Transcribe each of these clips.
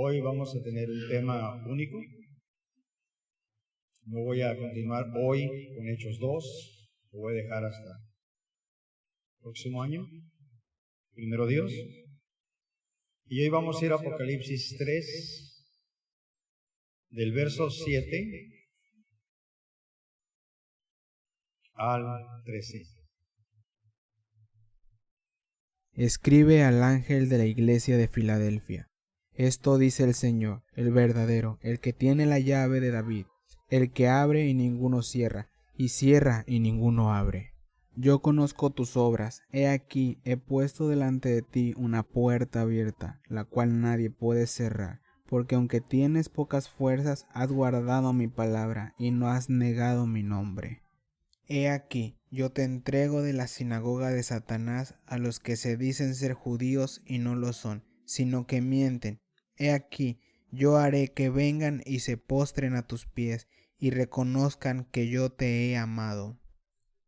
Hoy vamos a tener un tema único. No voy a continuar hoy con Hechos 2, lo voy a dejar hasta el próximo año, primero Dios. Y hoy vamos a ir a Apocalipsis 3, del verso 7 al 13. Escribe al ángel de la iglesia de Filadelfia. Esto dice el Señor, el verdadero, el que tiene la llave de David, el que abre y ninguno cierra, y cierra y ninguno abre. Yo conozco tus obras, he aquí, he puesto delante de ti una puerta abierta, la cual nadie puede cerrar, porque aunque tienes pocas fuerzas, has guardado mi palabra y no has negado mi nombre. He aquí, yo te entrego de la sinagoga de Satanás a los que se dicen ser judíos y no lo son, sino que mienten. He aquí, yo haré que vengan y se postren a tus pies y reconozcan que yo te he amado.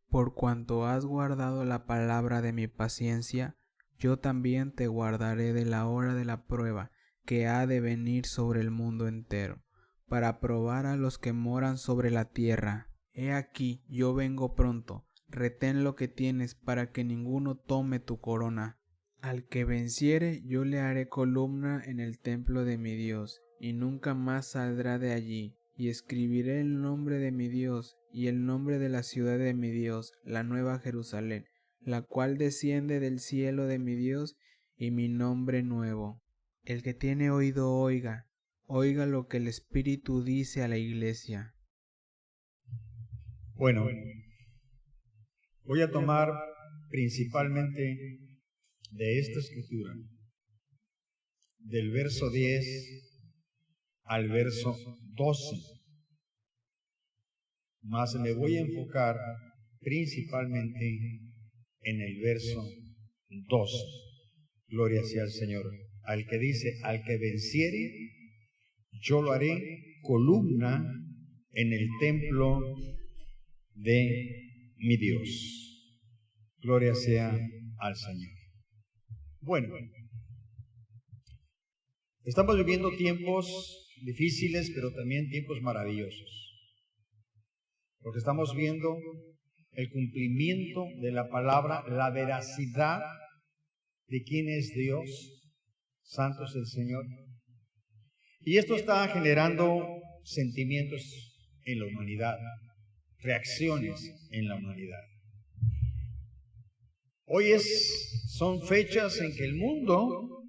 Por cuanto has guardado la palabra de mi paciencia, yo también te guardaré de la hora de la prueba que ha de venir sobre el mundo entero, para probar a los que moran sobre la tierra. He aquí, yo vengo pronto, retén lo que tienes para que ninguno tome tu corona. Al que venciere, yo le haré columna en el templo de mi Dios, y nunca más saldrá de allí, y escribiré el nombre de mi Dios, y el nombre de la ciudad de mi Dios, la nueva Jerusalén, la cual desciende del cielo de mi Dios, y mi nombre nuevo. El que tiene oído oiga, oiga lo que el Espíritu dice a la iglesia. Bueno, voy a tomar principalmente de esta escritura, del verso 10 al verso 12, más me voy a enfocar principalmente en el verso 12. Gloria sea al Señor. Al que dice, al que venciere, yo lo haré columna en el templo de mi Dios. Gloria sea al Señor. Bueno, estamos viviendo tiempos difíciles, pero también tiempos maravillosos. Porque estamos viendo el cumplimiento de la palabra, la veracidad de quién es Dios, santo es el Señor. Y esto está generando sentimientos en la humanidad, reacciones en la humanidad. Hoy son fechas en que el mundo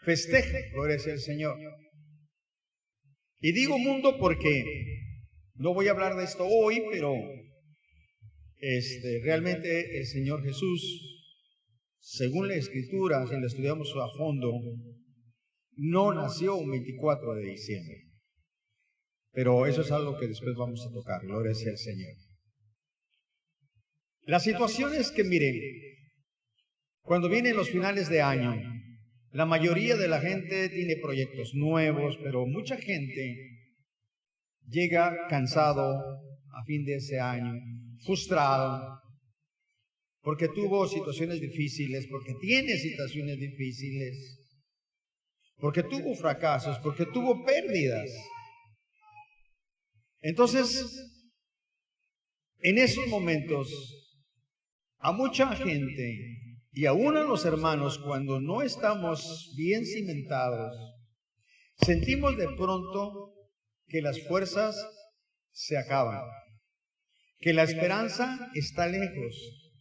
festeja, gloria sea el Señor. Y digo mundo porque no voy a hablar de esto hoy, pero realmente el Señor Jesús, según la Escritura, si la estudiamos a fondo, no nació un 24 de diciembre. Pero eso es algo que después vamos a tocar, gloria sea el Señor. La situación es que, miren, cuando vienen los finales de año, la mayoría de la gente tiene proyectos nuevos, pero mucha gente llega cansado a fin de ese año, frustrado, porque tuvo situaciones difíciles, porque tiene situaciones difíciles, porque tuvo fracasos, porque tuvo pérdidas. Entonces, en esos momentos, a mucha gente y aún a los hermanos, cuando no estamos bien cimentados, sentimos de pronto que las fuerzas se acaban, que la esperanza está lejos,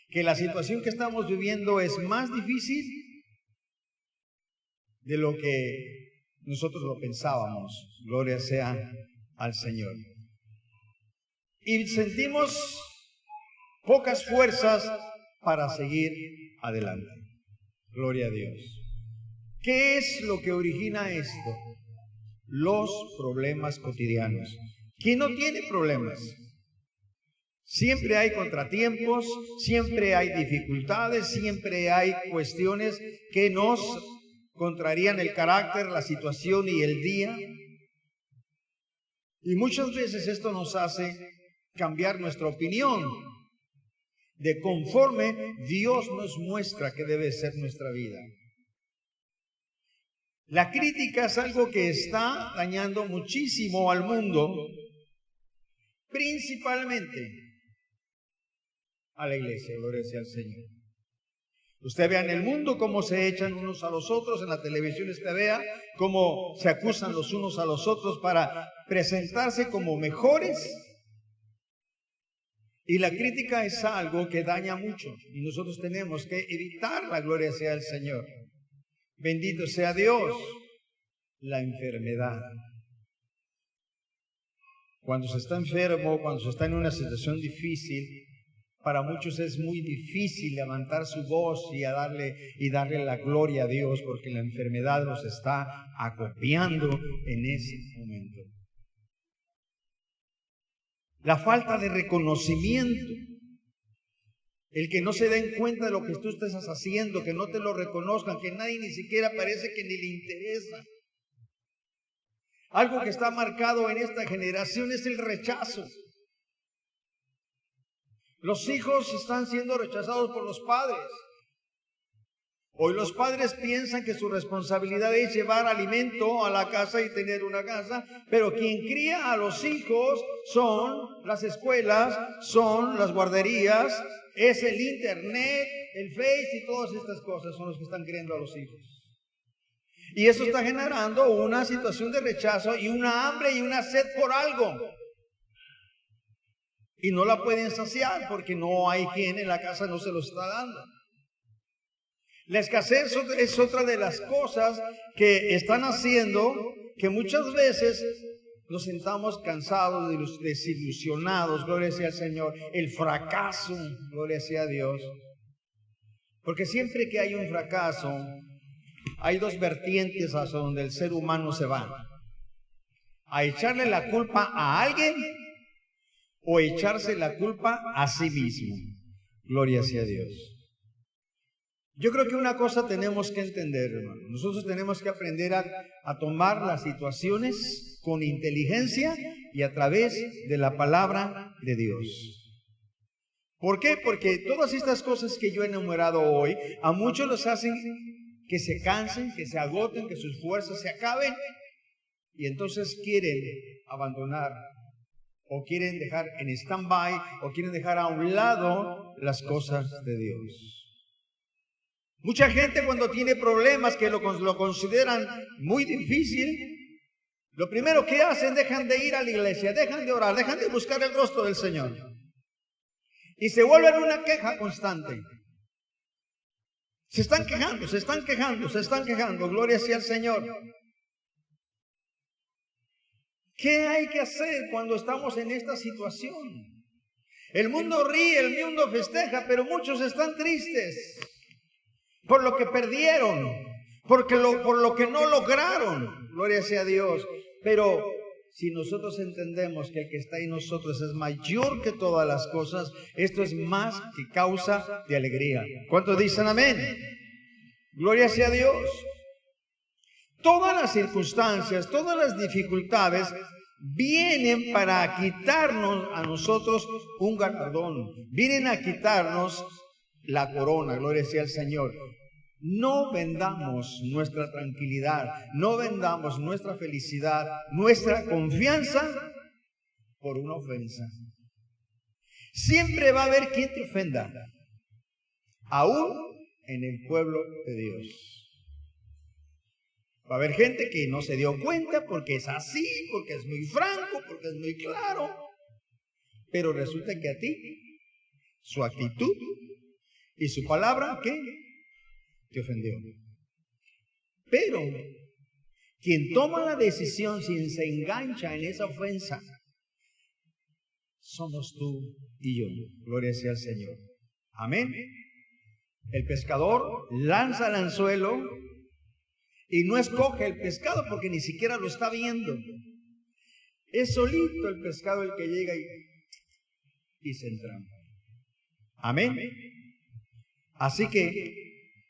que la situación que estamos viviendo es más difícil de lo que nosotros lo pensábamos. Gloria sea al Señor. Y sentimos pocas fuerzas para seguir adelante. Gloria a Dios. ¿Qué es lo que origina esto? Los problemas cotidianos. ¿Quién no tiene problemas? Siempre hay contratiempos, siempre hay dificultades, siempre hay cuestiones que nos contrarían el carácter, la situación y el día. Y muchas veces esto nos hace cambiar nuestra opinión de conforme Dios nos muestra que debe ser nuestra vida. La crítica es algo que está dañando muchísimo al mundo, principalmente a la iglesia, gloria sea al Señor. Usted vea en el mundo cómo se echan unos a los otros, en la televisión usted vea cómo se acusan los unos a los otros para presentarse como mejores. Y la crítica es algo que daña mucho y nosotros tenemos que evitar, la gloria sea al Señor. Bendito sea Dios. La enfermedad. Cuando se está enfermo, cuando se está en una situación difícil, para muchos es muy difícil levantar su voz y darle la gloria a Dios, porque la enfermedad los está acopiando en ese momento. La falta de reconocimiento, el que no se den cuenta de lo que tú estás haciendo, que no te lo reconozcan, que nadie ni siquiera parece que ni le interesa. Algo que está marcado en esta generación es el rechazo. Los hijos están siendo rechazados por los padres. Hoy los padres piensan que su responsabilidad es llevar alimento a la casa y tener una casa, pero quien cría a los hijos son las escuelas, son las guarderías, es el internet, el Face y todas estas cosas son los que están criando a los hijos. Y eso está generando una situación de rechazo y una hambre y una sed por algo. Y no la pueden saciar porque no hay quien en la casa no se lo está dando. La escasez es otra de las cosas que están haciendo que muchas veces nos sentamos cansados, desilusionados, gloria sea al Señor. El fracaso, gloria sea a Dios. Porque siempre que hay un fracaso, hay dos vertientes hacia donde el ser humano se va. A echarle la culpa a alguien o echarse la culpa a sí mismo. Gloria sea a Dios. Yo creo que una cosa tenemos que entender, hermano. Nosotros tenemos que aprender a tomar las situaciones con inteligencia y a través de la palabra de Dios. ¿Por qué? Porque todas estas cosas que yo he enumerado hoy, a muchos los hacen que se cansen, que se agoten, que sus fuerzas se acaben, y entonces quieren abandonar, o quieren dejar en stand-by, o quieren dejar a un lado las cosas de Dios. Mucha gente cuando tiene problemas que lo consideran muy difícil, lo primero que hacen, dejan de ir a la iglesia, dejan de orar, dejan de buscar el rostro del Señor. Y se vuelven una queja constante. Se están quejando, se están quejando, se están quejando. Gloria sea al Señor. ¿Qué hay que hacer cuando estamos en esta situación? El mundo ríe, el mundo festeja, pero muchos están tristes por lo que perdieron, por lo que no lograron. Gloria sea a Dios. Pero si nosotros entendemos que el que está en nosotros es mayor que todas las cosas, esto es más que causa de alegría. ¿Cuántos dicen amén? Gloria sea a Dios. Todas las circunstancias, todas las dificultades vienen para quitarnos a nosotros un galardón. Vienen a quitarnos la corona. Gloria sea al Señor. No vendamos nuestra tranquilidad, no vendamos nuestra felicidad, nuestra confianza por una ofensa. Siempre va a haber quien te ofenda, aún en el pueblo de Dios. Va a haber gente que no se dio cuenta porque es así, porque es muy franco, porque es muy claro. Pero resulta que a ti, su actitud y su palabra, ¿qué? Te ofendió. Pero quien toma la decisión, si se engancha en esa ofensa, somos tú y yo. Gloria sea al Señor. Amén. El pescador lanza el anzuelo y no escoge el pescado porque ni siquiera lo está viendo. Es solito el pescado el que llega y se entrampa. Amén. Así que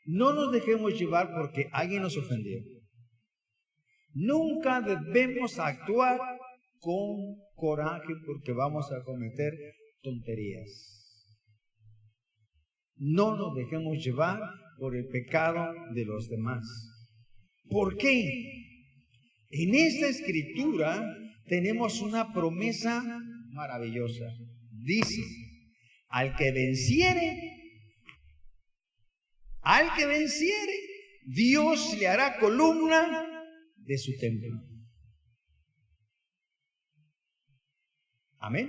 no nos dejemos llevar porque alguien nos ofendió. Nunca debemos actuar con coraje porque vamos a cometer tonterías. No nos dejemos llevar por el pecado de los demás. ¿Por qué? En esta escritura tenemos una promesa maravillosa. Dice, al que venciere, Dios le hará columna de su templo. Amén.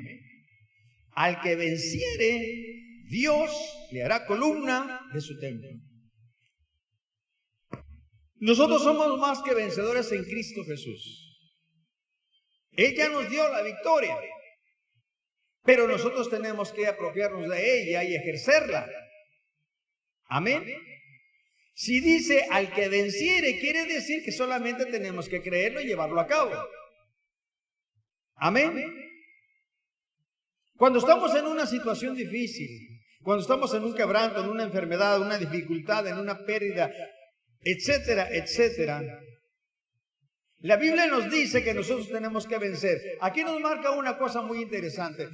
Al que venciere, Dios le hará columna de su templo. Nosotros somos más que vencedores en Cristo Jesús. Él ya nos dio la victoria, pero nosotros tenemos que apropiarnos de ella y ejercerla. Amén. Si dice al que venciere, quiere decir que solamente tenemos que creerlo y llevarlo a cabo. Amén. Cuando estamos en una situación difícil, cuando estamos en un quebranto, en una enfermedad, una dificultad, en una pérdida, etcétera, etcétera, la Biblia nos dice que nosotros tenemos que vencer. Aquí nos marca una cosa muy interesante.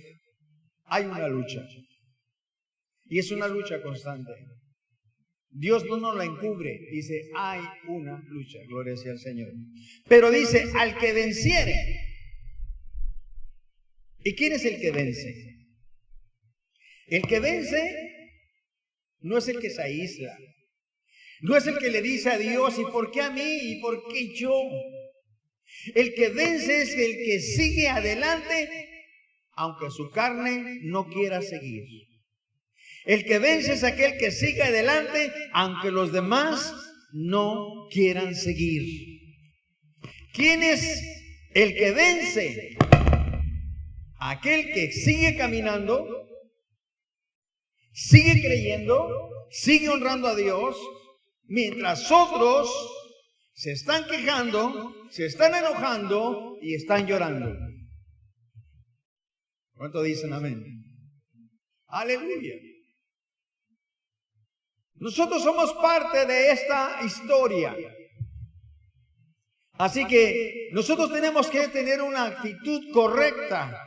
Hay una lucha. Y es una lucha constante. Dios no nos la encubre. Dice, hay una lucha. Gloria sea al Señor. Pero dice, al que venciere. ¿Y quién es el que vence? El que vence no es el que se aísla. No es el que le dice a Dios, ¿y por qué a mí? ¿Y por qué yo? El que vence es el que sigue adelante, aunque su carne no quiera seguir. El que vence es aquel que sigue adelante, aunque los demás no quieran seguir. ¿Quién es el que vence? Aquel que sigue caminando, sigue creyendo, sigue honrando a Dios, mientras otros se están quejando, se están enojando y están llorando. ¿Cuánto dicen amén? Aleluya. Nosotros somos parte de esta historia. Así que nosotros tenemos que tener una actitud correcta,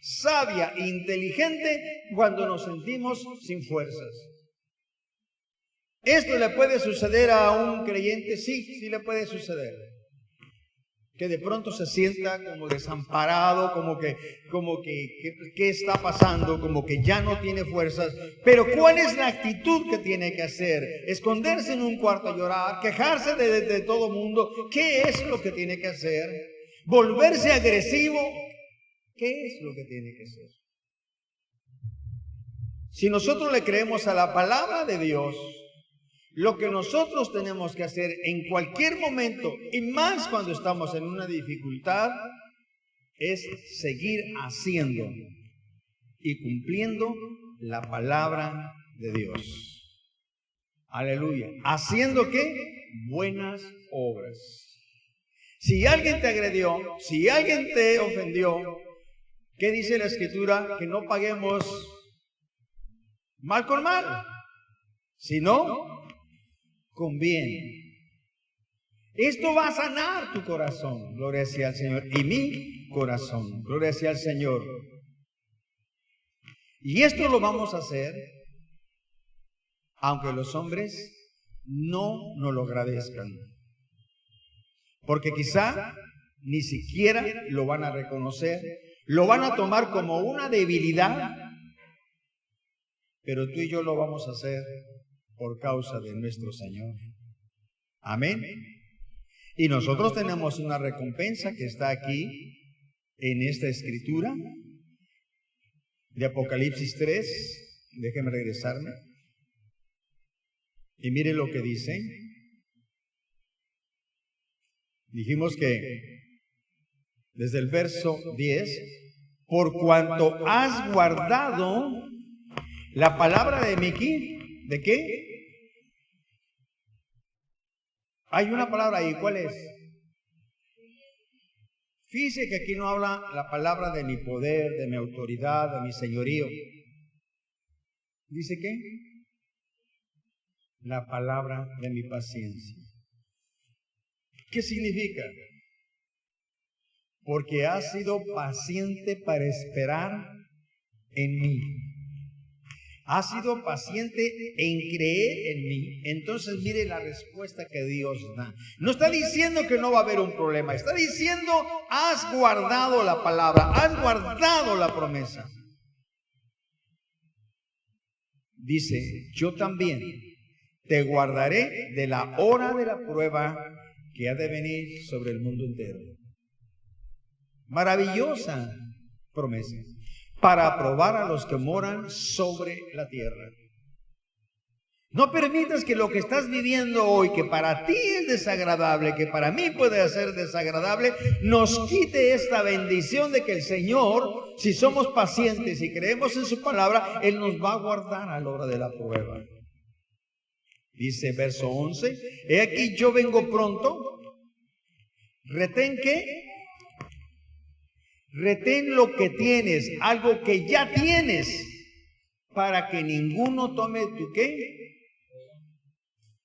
sabia e inteligente cuando nos sentimos sin fuerzas. ¿Esto le puede suceder a un creyente? Sí le puede suceder. Que de pronto se sienta como desamparado, como que ¿qué está pasando? Como que ya no tiene fuerzas. Pero ¿cuál es la actitud que tiene que hacer? ¿Esconderse en un cuarto a llorar? ¿Quejarse de todo mundo? ¿Qué es lo que tiene que hacer? ¿Volverse agresivo? ¿Qué es lo que tiene que hacer? Si nosotros le creemos a la palabra de Dios, lo que nosotros tenemos que hacer en cualquier momento, y más cuando estamos en una dificultad, es seguir haciendo y cumpliendo la palabra de Dios. Aleluya. ¿Haciendo qué? Buenas obras. Si alguien te agredió, si alguien te ofendió, ¿qué dice la Escritura? Que no paguemos mal con mal, sino con bien. Esto va a sanar tu corazón, gloria sea al Señor, y mi corazón, gloria sea al Señor. Y esto lo vamos a hacer aunque los hombres no nos lo agradezcan, porque quizá ni siquiera lo van a reconocer, lo van a tomar como una debilidad, pero tú y yo lo vamos a hacer por causa de nuestro Señor. Amén. Y nosotros tenemos una recompensa que está aquí en esta escritura de Apocalipsis 3. Déjeme regresarme. Y mire lo que dice. Dijimos que desde el verso 10, por cuanto has guardado la palabra de Miki, ¿de qué? Hay una palabra ahí, ¿cuál es? Fíjese que aquí no habla la palabra de mi poder, de mi autoridad, de mi señorío. ¿Dice qué? La palabra de mi paciencia. ¿Qué significa? Porque has sido paciente para esperar en mí. has sido paciente en creer en mí. Entonces mire la respuesta que Dios da. No está diciendo que no va a haber un problema, está diciendo, has guardado la palabra, has guardado la promesa. Dice, yo también te guardaré de la hora de la prueba que ha de venir sobre el mundo entero. Maravillosa promesa para probar a los que moran sobre la tierra. No permitas que lo que estás viviendo hoy, que para ti es desagradable, que para mí puede ser desagradable, nos quite esta bendición de que el Señor, si somos pacientes y creemos en su palabra, Él nos va a guardar a la hora de la prueba. Dice verso 11, he aquí yo vengo pronto. ¿Retén qué? Retén lo que tienes, algo que ya tienes, para que ninguno tome tu ¿qué?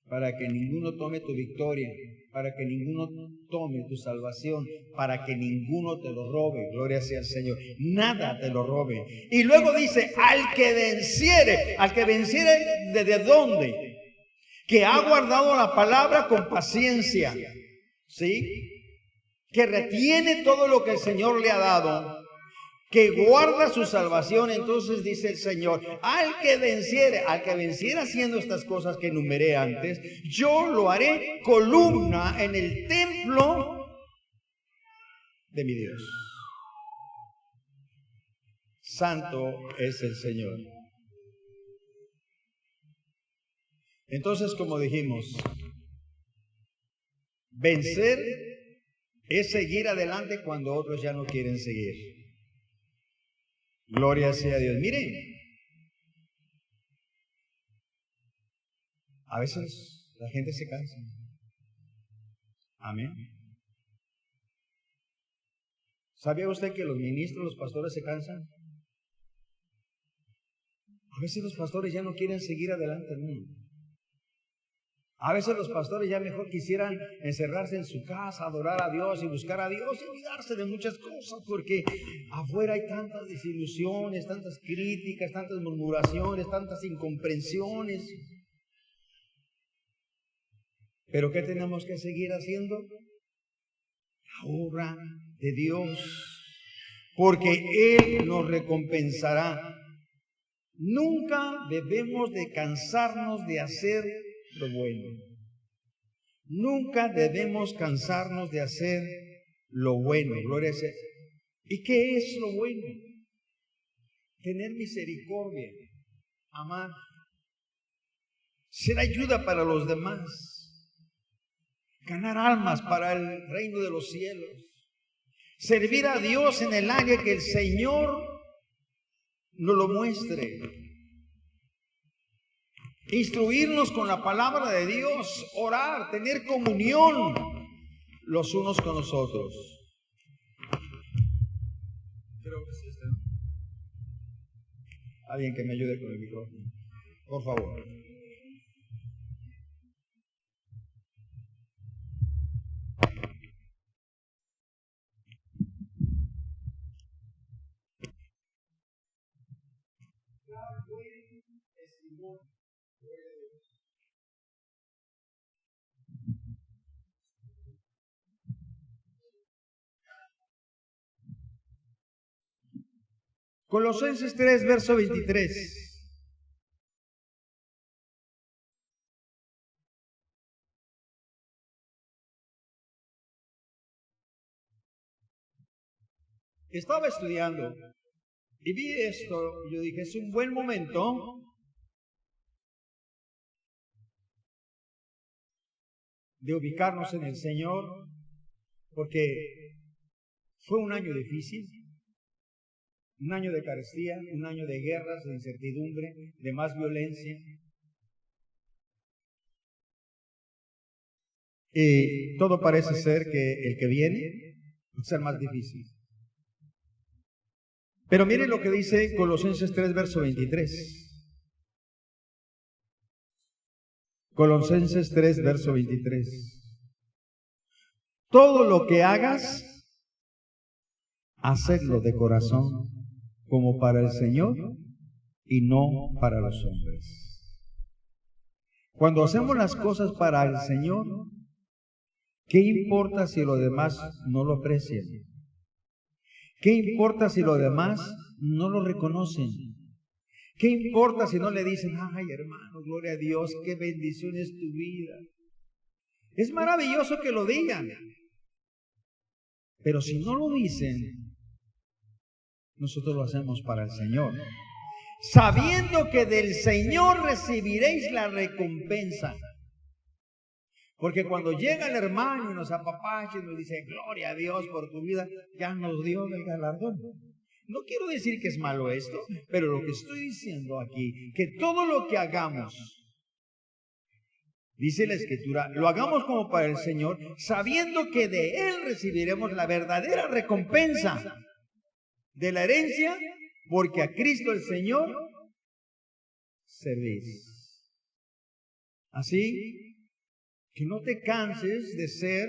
Para que ninguno tome tu victoria, para que ninguno tome tu salvación, para que ninguno te lo robe. Gloria sea al Señor. Nada te lo robe. Y luego dice, al que venciere ¿desde dónde? Que ha guardado la palabra con paciencia, ¿sí? Que retiene todo lo que el Señor le ha dado, que guarda su salvación. Entonces dice el Señor, al que venciere haciendo estas cosas que enumeré antes, yo lo haré columna en el templo de mi Dios. Santo es el Señor. Entonces, como dijimos, vencer es seguir adelante cuando otros ya no quieren seguir. Gloria sea a Dios. Miren, a veces la gente se cansa. Amén. ¿Sabía usted que los ministros, los pastores se cansan? A veces los pastores ya no quieren seguir adelante, hermano. A veces los pastores ya mejor quisieran encerrarse en su casa, adorar a Dios y buscar a Dios y olvidarse de muchas cosas, porque afuera hay tantas desilusiones, tantas críticas, tantas murmuraciones, tantas incomprensiones. ¿Pero qué tenemos que seguir haciendo? La obra de Dios, porque Él nos recompensará. Nunca debemos de cansarnos de hacer lo bueno. Nunca debemos cansarnos de hacer lo bueno. Gloria a Dios. ¿Y qué es lo bueno? Tener misericordia, amar, ser ayuda para los demás, ganar almas para el reino de los cielos, servir a Dios en el área que el Señor nos lo muestre. Instruirnos con la palabra de Dios, orar, tener comunión los unos con los otros. Creo que sí está. Alguien que me ayude con el micrófono, por favor. Colosenses 3, verso 23. Estaba estudiando y vi esto y yo dije, es un buen momento de ubicarnos en el Señor, porque fue un año difícil. Un año de carestía, un año de guerras, de incertidumbre, de más violencia. Y todo parece ser que el que viene va a ser más difícil. Pero miren lo que dice Colosenses 3, verso 23. Colosenses 3, verso 23. Todo lo que hagas, hacedlo de corazón, como para el Señor y no para los hombres. Cuando hacemos las cosas para el Señor, ¿qué importa si los demás no lo aprecian? ¿Qué importa si los demás no lo reconocen? ¿Qué importa si no le dicen, ay hermano, gloria a Dios, qué bendición es tu vida? Es maravilloso que lo digan, pero si no lo dicen, nosotros lo hacemos para el Señor, sabiendo que del Señor recibiréis la recompensa. Porque cuando llega el hermano y nos apapacha y nos dice, gloria a Dios por tu vida, ya nos dio el galardón. No quiero decir que es malo esto, pero lo que estoy diciendo aquí, que todo lo que hagamos, dice la Escritura, lo hagamos como para el Señor, sabiendo que de Él recibiremos la verdadera recompensa de la herencia, porque a Cristo el Señor servís. Así que no te canses de ser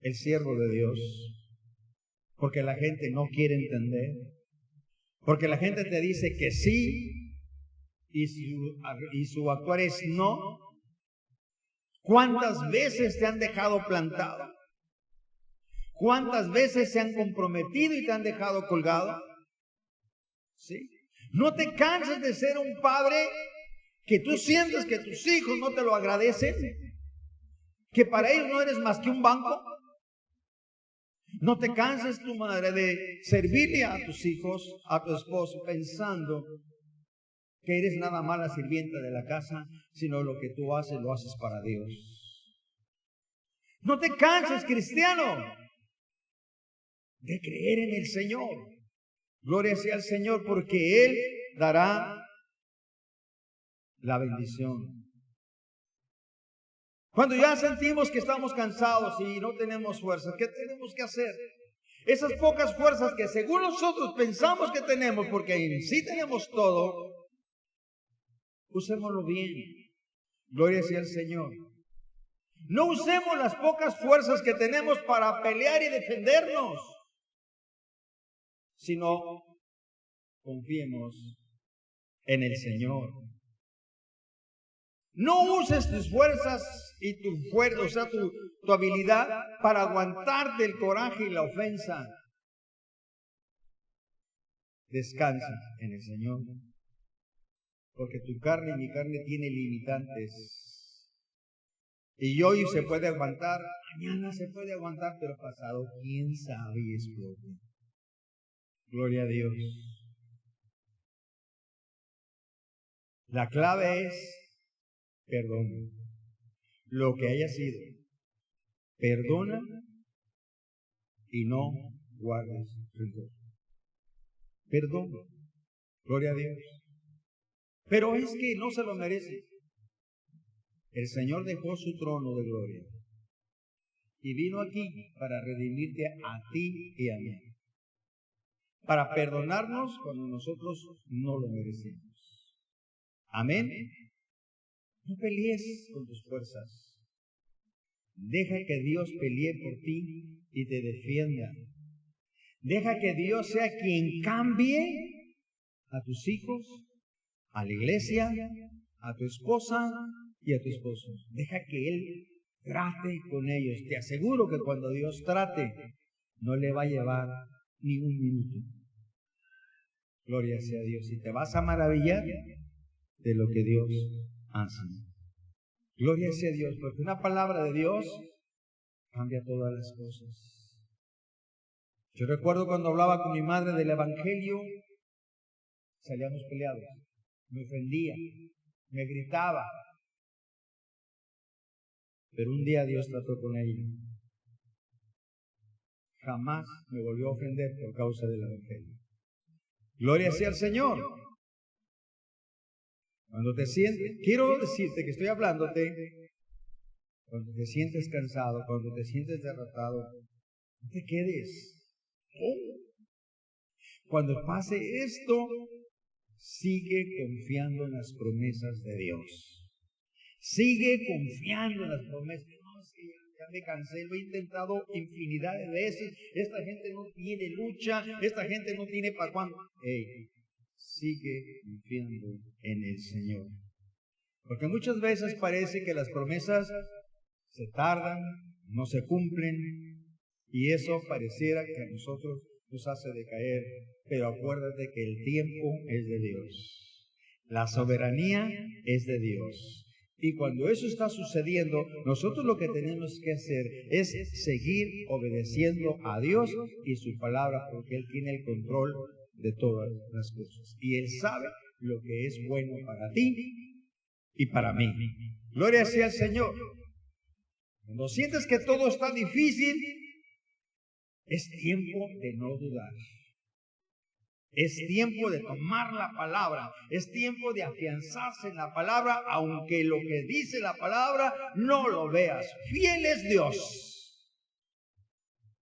el siervo de Dios, porque la gente no quiere entender, porque la gente te dice que sí y su actuar es no. ¿Cuántas veces te han dejado plantado? ¿Cuántas veces se han comprometido y te han dejado colgado? ¿Sí? No te canses de ser un padre que tú sientes que tus hijos no te lo agradecen, que para ellos no eres más que un banco. No te canses, tu madre, de servirle a tus hijos, a tu esposo, pensando que eres nada más la sirvienta de la casa, sino lo que tú haces, lo haces para Dios. No te canses, cristiano, de creer en el Señor. Gloria sea al Señor, porque Él dará la bendición. Cuando ya sentimos que estamos cansados y no tenemos fuerzas, ¿qué tenemos que hacer? Esas pocas fuerzas que según nosotros pensamos que tenemos, porque en sí tenemos todo, usémoslo bien. Gloria sea al Señor. No usemos las pocas fuerzas que tenemos para pelear y defendernos, sino confiemos en el Señor. No uses tus fuerzas y tu habilidad para aguantarte el coraje y la ofensa. Descansa en el Señor, porque tu carne y mi carne tiene limitantes. Y hoy se puede aguantar, mañana se puede aguantar, pero pasado, quién sabe y explote. Gloria a Dios. La clave es perdona. Lo que haya sido, perdona y no guardes rencor. Perdona. Gloria a Dios. Pero es que no se lo merece. El Señor dejó su trono de gloria y vino aquí para redimirte a ti y a mí, para perdonarnos cuando nosotros no lo merecemos. Amén. No pelees con tus fuerzas. Deja que Dios pelee por ti y te defienda. Deja que Dios sea quien cambie a tus hijos, a la iglesia, a tu esposa y a tu esposo. Deja que Él trate con ellos. Te aseguro que cuando Dios trate, no le va a llevar ni un minuto. Gloria sea a Dios. Y te vas a maravillar de lo que Dios hace. Gloria sea a Dios, porque una palabra de Dios cambia todas las cosas. Yo recuerdo cuando hablaba con mi madre del Evangelio, salíamos peleados, me ofendía, me gritaba. Pero un día Dios trató con ella. Jamás me volvió a ofender por causa del Evangelio. Gloria sea al Señor. Cuando te sientes, quiero decirte que estoy hablándote, cuando te sientes cansado, cuando te sientes derrotado, no te quedes. Cuando pase esto, sigue confiando en las promesas de Dios. Sigue confiando en las promesas. No, es que ya me cansé, lo he intentado infinidad de veces. Esta gente no tiene lucha, esta gente no tiene para cuándo. Hey, sigue confiando en el Señor. Porque muchas veces parece que las promesas se tardan, no se cumplen, y eso pareciera que a nosotros nos hace decaer. Pero acuérdate que el tiempo es de Dios. La soberanía es de Dios. Y cuando eso está sucediendo, nosotros lo que tenemos que hacer es seguir obedeciendo a Dios y su palabra, porque Él tiene el control de todas las cosas. Y Él sabe lo que es bueno para ti y para mí. Gloria sea al Señor. Cuando sientes que todo está difícil, es tiempo de no dudar. Es tiempo de tomar la palabra. Es tiempo de afianzarse en la palabra, aunque lo que dice la palabra no lo veas. Fiel es Dios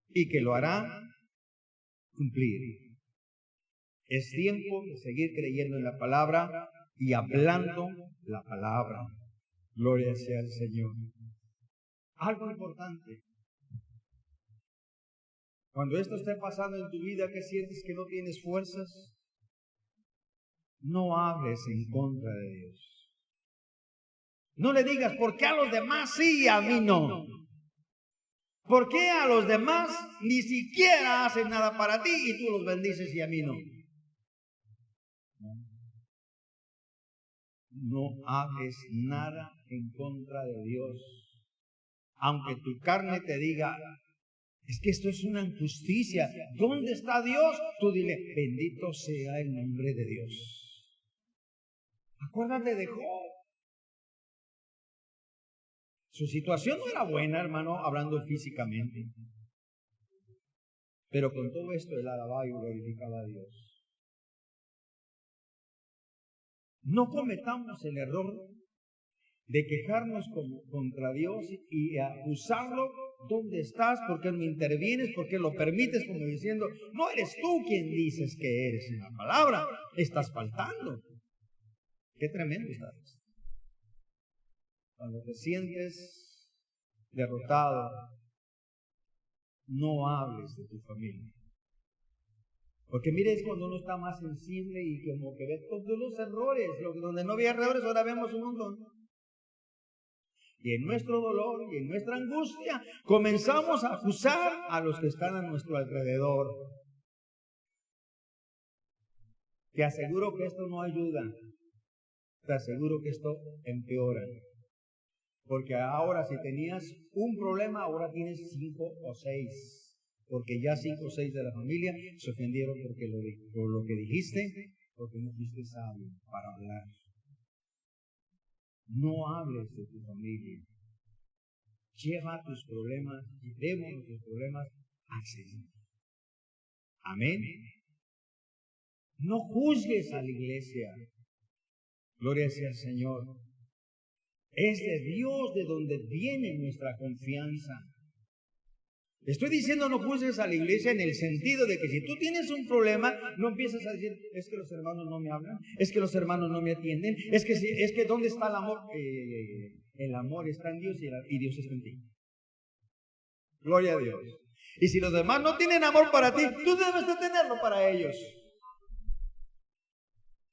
y que lo hará cumplir. Es tiempo de seguir creyendo en la palabra y hablando la palabra. Gloria sea al Señor. Algo importante. Cuando esto esté pasando en tu vida, que sientes que no tienes fuerzas, no hables en contra de Dios. No le digas, ¿por qué a los demás sí y a mí no? ¿Por qué a los demás ni siquiera hacen nada para ti y tú los bendices y a mí no? No hables nada en contra de Dios. Aunque tu carne te diga, es que esto es una injusticia. ¿Dónde está Dios? Tú dile, bendito sea el nombre de Dios. Acuérdate de Job. Su situación no era buena, hermano, hablando físicamente. Pero con todo esto él alababa y glorificaba a Dios. No cometamos el error de quejarnos contra Dios y acusarlo. ¿Dónde estás? ¿Por qué no intervienes? ¿Por qué lo permites? Como diciendo, no eres tú quien dices que eres en la palabra. Estás faltando. Qué tremendo está esto. Cuando te sientes derrotado, no hables de tu familia. Porque mire, es cuando uno está más sensible y como que ve todos los errores. Donde no había errores, ahora vemos un montón. Y en nuestro dolor y en nuestra angustia comenzamos a acusar a los que están a nuestro alrededor. Te aseguro que esto no ayuda. Te aseguro que esto empeora. Porque ahora si tenías un problema, ahora tienes 5 o 6. Porque ya 5 o 6 de la familia se ofendieron por lo que dijiste, porque no fuiste sabio para hablar. No hables de tu familia. Lleva tus problemas, llevemos tus problemas al Señor. Amén. No juzgues a la iglesia. Gloria sea al Señor. Es de Dios de donde viene nuestra confianza. Estoy diciendo no juzgues a la iglesia en el sentido de que si tú tienes un problema, no empieces a decir, es que los hermanos no me hablan, es que los hermanos no me atienden, es que ¿dónde está el amor? El amor está en Dios y Dios está en ti. Gloria a Dios. Y si los demás no tienen amor para ti, tú debes de tenerlo para ellos.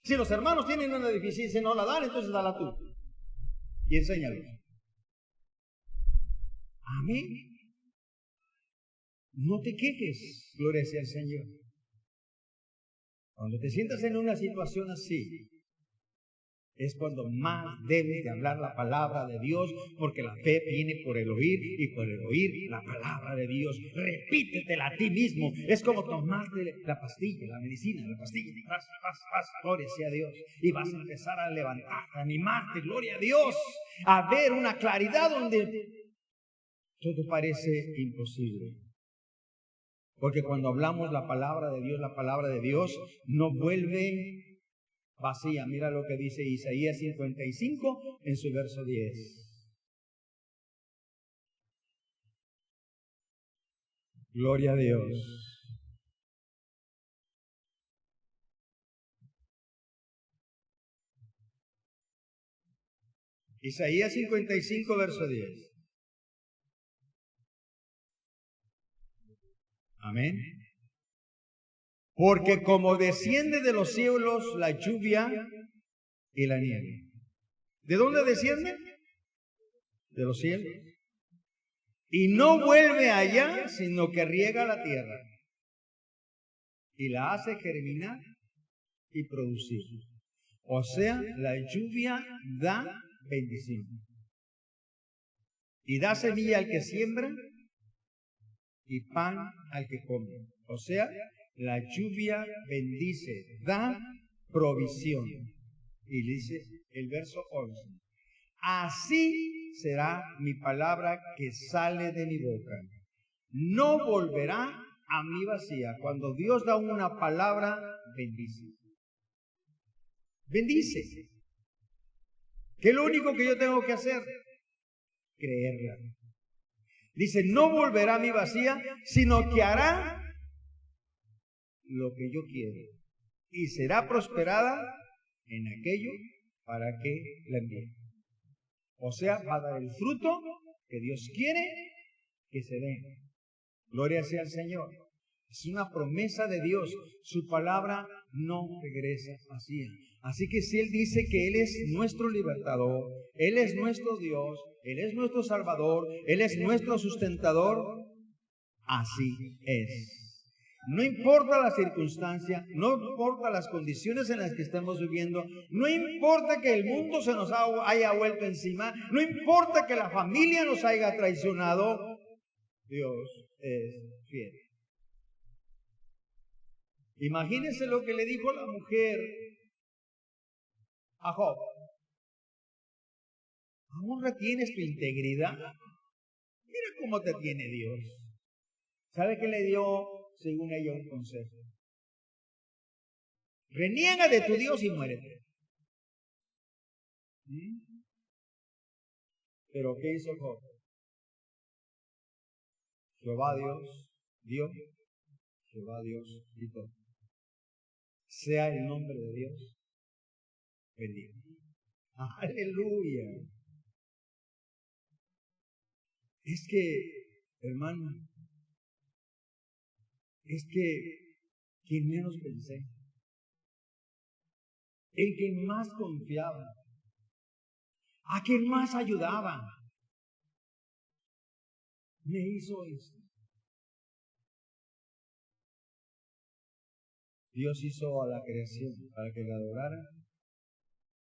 Si los hermanos tienen una deficiencia y no la dan, entonces dala tú. Y enséñalos. Amén. No te quejes, gloria sea al Señor. Cuando te sientas en una situación así, es cuando más debes de hablar la palabra de Dios, porque la fe viene por el oír y por el oír la palabra de Dios. Repítetela a ti mismo. Es como tomarte la pastilla, la medicina, la pastilla. Vas, gloria sea a Dios. Y vas a empezar a levantarte, a animarte, gloria a Dios, a ver una claridad donde todo parece imposible. Porque cuando hablamos la palabra de Dios no vuelve vacía. Mira lo que dice Isaías 55 en su verso 10. Gloria a Dios. Isaías 55, verso 10. Amén. Porque como desciende de los cielos la lluvia y la nieve. ¿De dónde desciende? De los cielos. Y no vuelve allá, sino que riega la tierra y la hace germinar y producir. O sea, la lluvia da bendición. Y da semilla al que siembra y pan al que come. O sea, la lluvia bendice, da provisión. Y dice el verso 11. Así será mi palabra que sale de mi boca. No volverá a mí vacía. Cuando Dios da una palabra, bendice. Bendice. ¿Qué es lo único que yo tengo que hacer? Creerla. Dice, no volverá a mí vacía, sino que hará lo que yo quiero. Y será prosperada en aquello para que la envíe. O sea, va a dar el fruto que Dios quiere que se dé. Gloria sea al Señor. Es una promesa de Dios. Su palabra no regresa vacía. Así que si Él dice que Él es nuestro libertador, Él es nuestro Dios, Él es nuestro Salvador, Él es nuestro sustentador, así es. No importa la circunstancia, no importa las condiciones en las que estemos viviendo, no importa que el mundo se nos haya vuelto encima, no importa que la familia nos haya traicionado, Dios es fiel. Imagínense lo que le dijo la mujer a Job. ¿Aún retienes tu integridad? Mira cómo te tiene Dios. ¿Sabe qué le dio, según ella, un consejo? Reniega de tu Dios y muérete. Pero ¿qué hizo Job? Jehová Dios dio, Jehová Dios quitó. Sea el nombre de Dios bendito. Aleluya. Es que, hermano, es que quien menos pensé, el que más confiaba, a quien más ayudaba, me hizo esto. Dios hizo a la creación para que la adorara,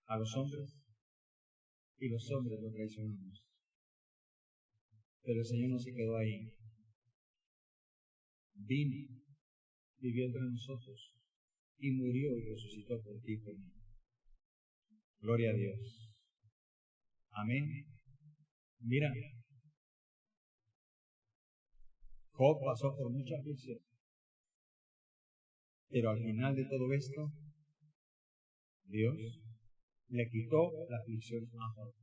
a los hombres, y los hombres lo traicionamos. Pero el Señor no se quedó ahí. Vino, vivió entre nosotros, y murió y resucitó por ti y por mí. Gloria a Dios. Amén. Mira, Job pasó por mucha aflicción, pero al final de todo esto, Dios le quitó la aflicción a Job.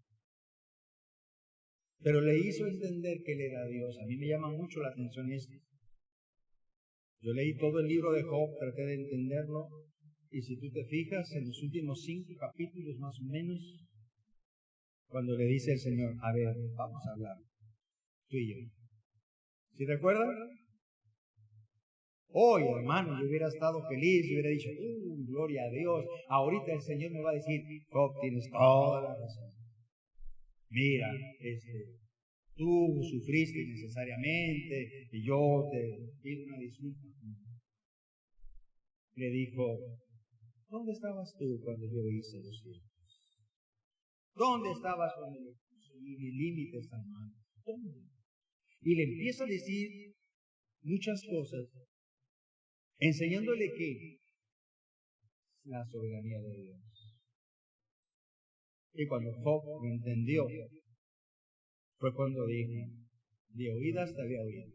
Pero le hizo entender que él era Dios. A mí me llama mucho la atención esto. Yo leí todo el libro de Job, traté de entenderlo, y si tú te fijas, en los últimos 5 capítulos más o menos, cuando le dice el Señor, a ver, vamos a hablar, tú y yo. ¿Sí recuerdan? Hoy, hermano, yo hubiera estado feliz, yo hubiera dicho, gloria a Dios. Ahorita el Señor me va a decir, Job, tienes toda la razón. Mira, tú sufriste innecesariamente y yo te pido una disculpa. Le dijo, ¿dónde estabas tú cuando yo hice los cielos? ¿Dónde estabas cuando yo construí mis límites tan malos? ¿Dónde? Y le empieza a decir muchas cosas, enseñándole que la soberanía de Dios. Y cuando Job lo entendió, fue cuando dijo, de oídas te había oído,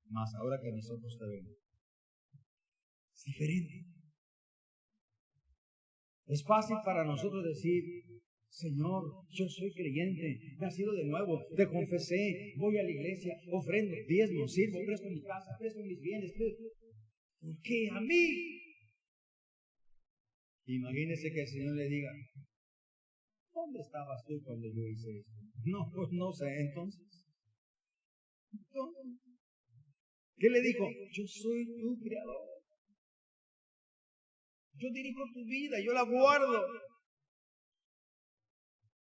mas ahora que mis ojos te ven. Es diferente. Es fácil para nosotros decir, Señor, yo soy creyente, nacido de nuevo, te confesé, voy a la iglesia, ofrendo, diezmo, sirvo, presto mi casa, presto mis bienes. ¿Por qué a mí? Imagínese que el Señor le diga, ¿dónde estabas tú cuando yo hice esto? No, pues no sé, entonces. ¿Qué le dijo? Yo soy tu creador. Yo dirijo tu vida, yo la guardo.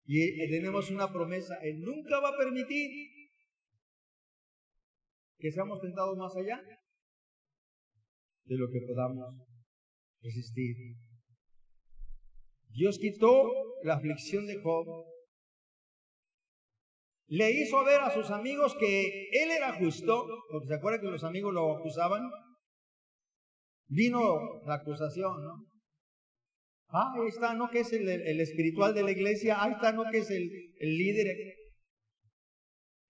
Y tenemos una promesa, Él nunca va a permitir que seamos tentados más allá de lo que podamos resistir. Dios quitó la aflicción de Job. Le hizo ver a sus amigos que él era justo, porque se acuerdan que los amigos lo acusaban. Vino la acusación, ¿no? Ahí está, ¿no? Que es el espiritual de la iglesia. Ahí está, ¿no? Que es el líder.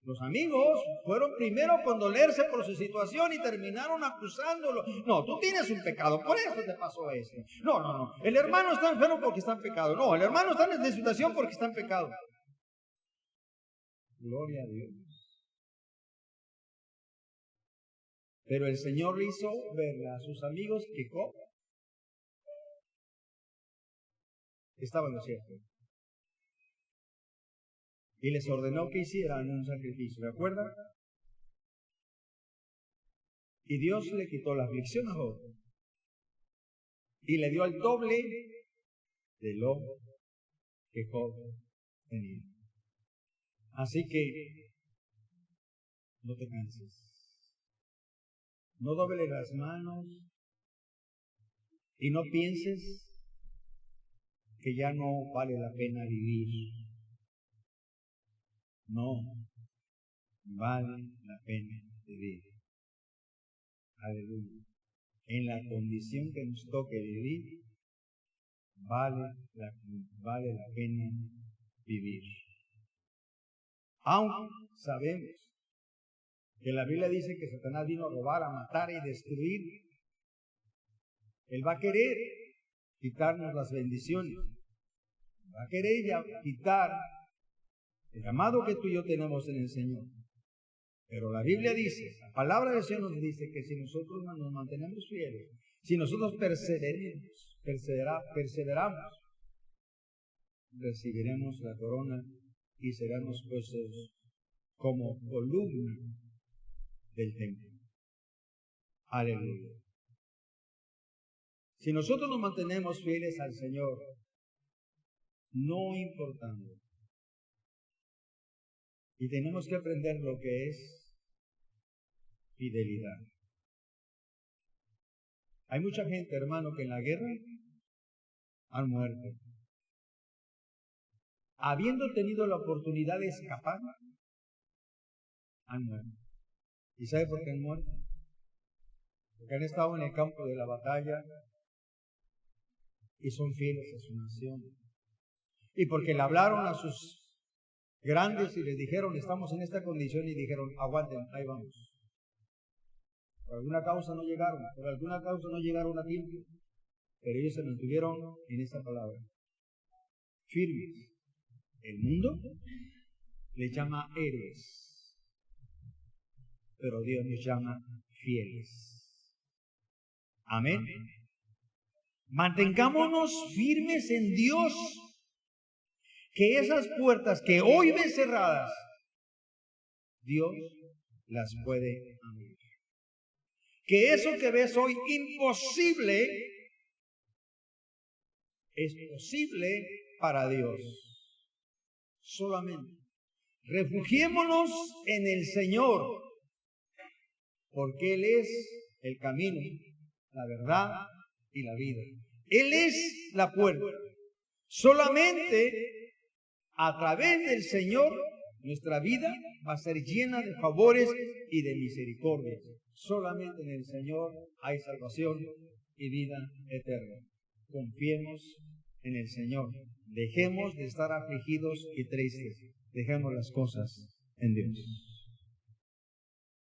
Los amigos fueron primero a condolerse por su situación y terminaron acusándolo. No, tú tienes un pecado, por eso te pasó esto. No. El hermano está enfermo porque está en pecado. No, el hermano está en esta situación porque está en pecado. Gloria a Dios. Pero el Señor le hizo ver a sus amigos que Job estaba en lo cierto. Y les ordenó que hicieran un sacrificio, ¿de acuerdo? Y Dios le quitó la aflicción a Job y le dio el doble de lo que Job tenía. Así que no te canses. No dobles las manos y no pienses que ya no vale la pena vivir. No vale la pena vivir. Aleluya. En la condición que nos toque vivir, vale la pena vivir. Aunque sabemos que la Biblia dice que Satanás vino a robar, a matar y destruir, él va a querer quitarnos las bendiciones, va a querer quitar el llamado que tú y yo tenemos en el Señor. Pero la Biblia dice, la palabra del Señor nos dice que si nosotros nos mantenemos fieles, si nosotros perseveramos, recibiremos la corona y seremos puestos como columna del templo. Aleluya. Si nosotros nos mantenemos fieles al Señor, no importando, y tenemos que aprender lo que es fidelidad. Hay mucha gente, hermano, que en la guerra han muerto. Habiendo tenido la oportunidad de escapar, han muerto. ¿Y sabe por qué han muerto? Porque han estado en el campo de la batalla y son fieles a su nación. Y porque le hablaron a sus grandes y les dijeron, estamos en esta condición, y dijeron, aguanten, ahí vamos. Por alguna causa no llegaron, a tiempo, pero ellos se mantuvieron en esta palabra, firmes. El mundo les llama héroes, pero Dios nos llama fieles. Amén. Mantengámonos firmes en Dios, que esas puertas que hoy ven cerradas, Dios las puede abrir. Que eso que ves hoy imposible, es posible para Dios. Solamente refugiémonos en el Señor, porque Él es el camino, la verdad y la vida. Él es la puerta. Solamente a través del Señor nuestra vida va a ser llena de favores y de misericordias. Solamente en el Señor hay salvación y vida eterna. Confiemos en el Señor. Dejemos de estar afligidos y tristes. Dejemos las cosas en Dios.